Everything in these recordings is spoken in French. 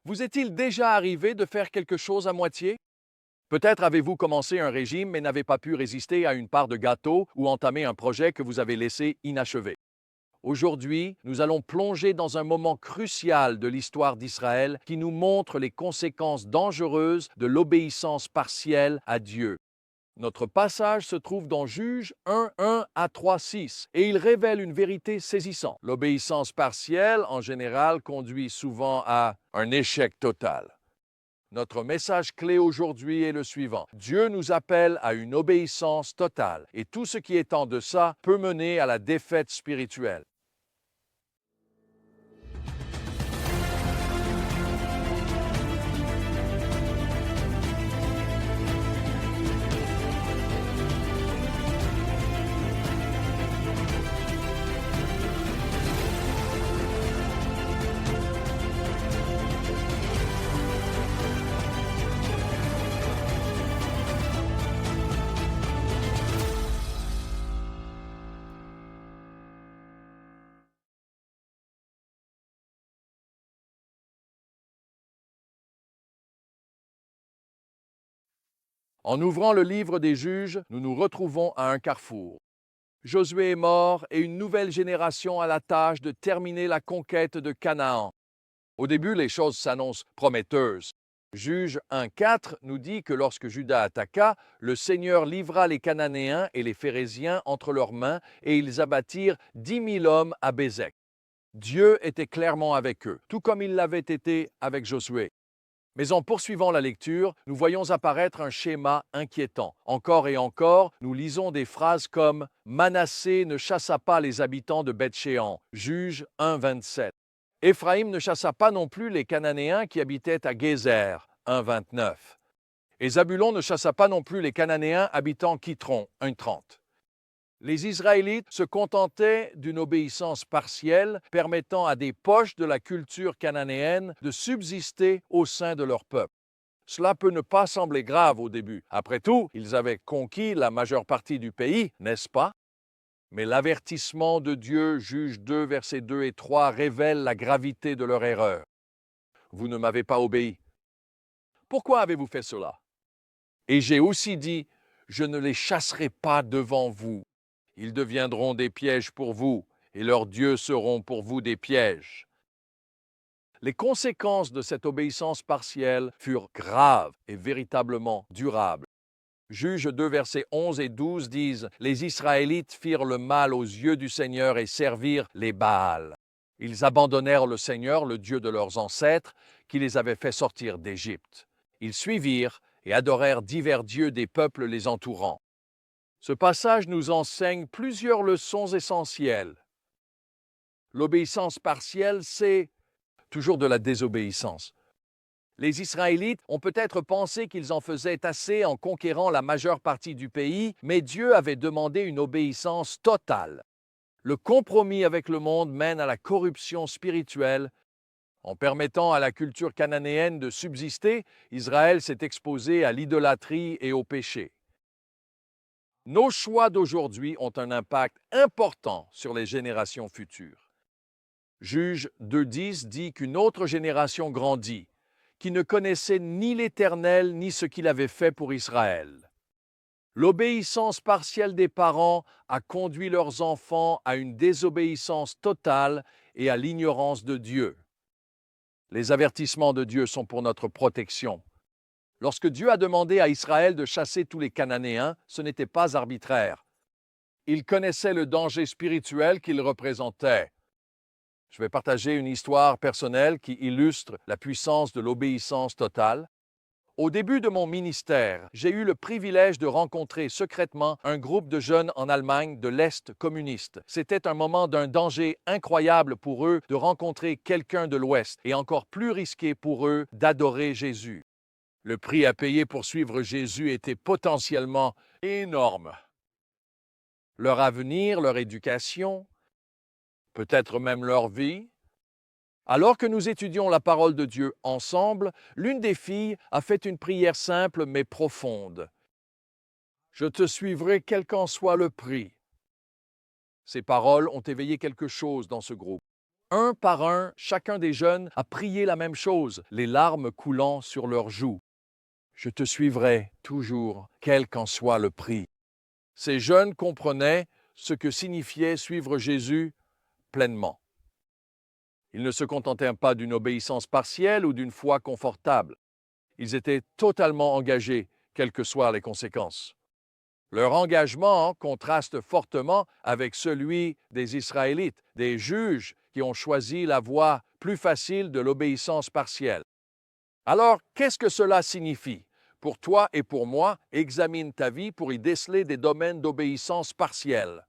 Vous est-il déjà arrivé de faire quelque chose à moitié? Peut-être avez-vous commencé un régime mais n'avez pas pu résister à une part de gâteau ou entamer un projet que vous avez laissé inachevé. Aujourd'hui, nous allons plonger dans un moment crucial de l'histoire d'Israël qui nous montre les conséquences dangereuses de l'obéissance partielle à Dieu. Notre passage se trouve dans Juges 1 à 3:6 et il révèle une vérité saisissante. L'obéissance partielle, en général, conduit souvent à un échec total. Notre message clé aujourd'hui est le suivant. Dieu nous appelle à une obéissance totale et tout ce qui est en deçà peut mener à la défaite spirituelle. En ouvrant le livre des Juges, nous nous retrouvons à un carrefour. Josué est mort et une nouvelle génération a la tâche de terminer la conquête de Canaan. Au début, les choses s'annoncent prometteuses. Juge 1,4 nous dit que lorsque Juda attaqua, le Seigneur livra les Cananéens et les Phéréziens entre leurs mains et ils abattirent 10 000 hommes à Bézek. Dieu était clairement avec eux, tout comme il l'avait été avec Josué. Mais en poursuivant la lecture, nous voyons apparaître un schéma inquiétant. Encore et encore, nous lisons des phrases comme Manassé ne chassa pas les habitants de Beth-Shéan, Juge 1,27. Éphraïm ne chassa pas non plus les Cananéens qui habitaient à Gézer, 1,29. Et Zabulon ne chassa pas non plus les Cananéens habitant Kitron, 1,30. Les Israélites se contentaient d'une obéissance partielle permettant à des poches de la culture cananéenne de subsister au sein de leur peuple. Cela peut ne pas sembler grave au début. Après tout, ils avaient conquis la majeure partie du pays, n'est-ce pas? Mais l'avertissement de Dieu, Juge 2, versets 2 et 3, révèle la gravité de leur erreur. Vous ne m'avez pas obéi. Pourquoi avez-vous fait cela? Et j'ai aussi dit, je ne les chasserai pas devant vous. Ils deviendront des pièges pour vous, et leurs dieux seront pour vous des pièges. Les conséquences de cette obéissance partielle furent graves et véritablement durables. Juges 2, versets 11 et 12 disent « Les Israélites firent le mal aux yeux du Seigneur et servirent les Baals. Ils abandonnèrent le Seigneur, le Dieu de leurs ancêtres, qui les avait fait sortir d'Égypte. Ils suivirent et adorèrent divers dieux des peuples les entourant. » Ce passage nous enseigne plusieurs leçons essentielles. L'obéissance partielle, c'est toujours de la désobéissance. Les Israélites ont peut-être pensé qu'ils en faisaient assez en conquérant la majeure partie du pays, mais Dieu avait demandé une obéissance totale. Le compromis avec le monde mène à la corruption spirituelle. En permettant à la culture cananéenne de subsister, Israël s'est exposé à l'idolâtrie et au péché. Nos choix d'aujourd'hui ont un impact important sur les générations futures. Juge 2,10 dit qu'une autre génération grandit, qui ne connaissait ni l'Éternel ni ce qu'il avait fait pour Israël. L'obéissance partielle des parents a conduit leurs enfants à une désobéissance totale et à l'ignorance de Dieu. Les avertissements de Dieu sont pour notre protection. Lorsque Dieu a demandé à Israël de chasser tous les Cananéens, ce n'était pas arbitraire. Il connaissait le danger spirituel qu'ils représentaient. Je vais partager une histoire personnelle qui illustre la puissance de l'obéissance totale. Au début de mon ministère, j'ai eu le privilège de rencontrer secrètement un groupe de jeunes en Allemagne de l'Est communiste. C'était un moment d'un danger incroyable pour eux de rencontrer quelqu'un de l'Ouest et encore plus risqué pour eux d'adorer Jésus. Le prix à payer pour suivre Jésus était potentiellement énorme. Leur avenir, leur éducation, peut-être même leur vie. Alors que nous étudions la parole de Dieu ensemble, l'une des filles a fait une prière simple mais profonde. « Je te suivrai quel qu'en soit le prix. » Ces paroles ont éveillé quelque chose dans ce groupe. Un par un, chacun des jeunes a prié la même chose, les larmes coulant sur leurs joues. Je te suivrai toujours, quel qu'en soit le prix. Ces jeunes comprenaient ce que signifiait suivre Jésus pleinement. Ils ne se contentaient pas d'une obéissance partielle ou d'une foi confortable. Ils étaient totalement engagés, quelles que soient les conséquences. Leur engagement contraste fortement avec celui des Israélites, des juges qui ont choisi la voie plus facile de l'obéissance partielle. Alors, qu'est-ce que cela signifie? Pour toi et pour moi, examine ta vie pour y déceler des domaines d'obéissance partielle.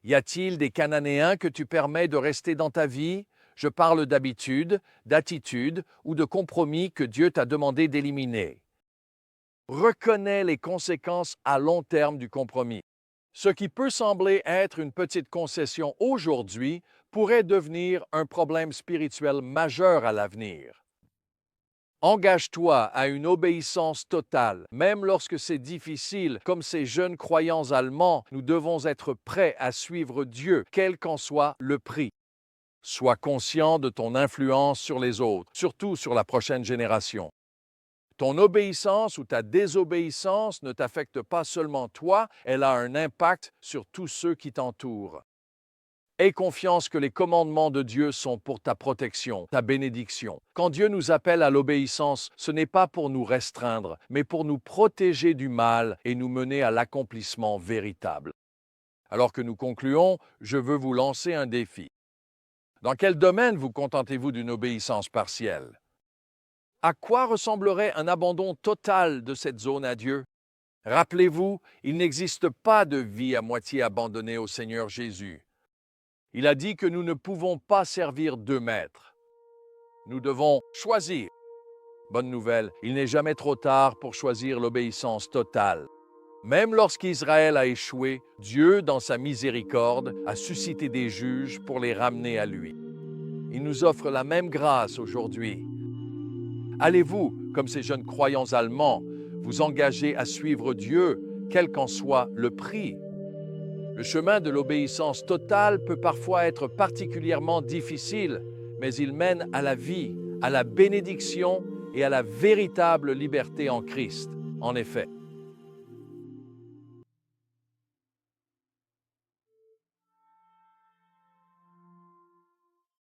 Y a-t-il des Cananéens que tu permets de rester dans ta vie? Je parle d'habitude, d'attitude ou de compromis que Dieu t'a demandé d'éliminer. Reconnais les conséquences à long terme du compromis. Ce qui peut sembler être une petite concession aujourd'hui pourrait devenir un problème spirituel majeur à l'avenir. Engage-toi à une obéissance totale. Même lorsque c'est difficile, comme ces jeunes croyants allemands, nous devons être prêts à suivre Dieu, quel qu'en soit le prix. Sois conscient de ton influence sur les autres, surtout sur la prochaine génération. Ton obéissance ou ta désobéissance ne t'affecte pas seulement toi, elle a un impact sur tous ceux qui t'entourent. Aie confiance que les commandements de Dieu sont pour ta protection, ta bénédiction. Quand Dieu nous appelle à l'obéissance, ce n'est pas pour nous restreindre, mais pour nous protéger du mal et nous mener à l'accomplissement véritable. Alors que nous concluons, je veux vous lancer un défi. Dans quel domaine vous contentez-vous d'une obéissance partielle? À quoi ressemblerait un abandon total de cette zone à Dieu? Rappelez-vous, il n'existe pas de vie à moitié abandonnée au Seigneur Jésus. Il a dit que nous ne pouvons pas servir deux maîtres. Nous devons choisir. Bonne nouvelle, il n'est jamais trop tard pour choisir l'obéissance totale. Même lorsqu'Israël a échoué, Dieu, dans sa miséricorde, a suscité des juges pour les ramener à lui. Il nous offre la même grâce aujourd'hui. Allez-vous, comme ces jeunes croyants allemands, vous engager à suivre Dieu, quel qu'en soit le prix? Le chemin de l'obéissance totale peut parfois être particulièrement difficile, mais il mène à la vie, à la bénédiction et à la véritable liberté en Christ. En effet,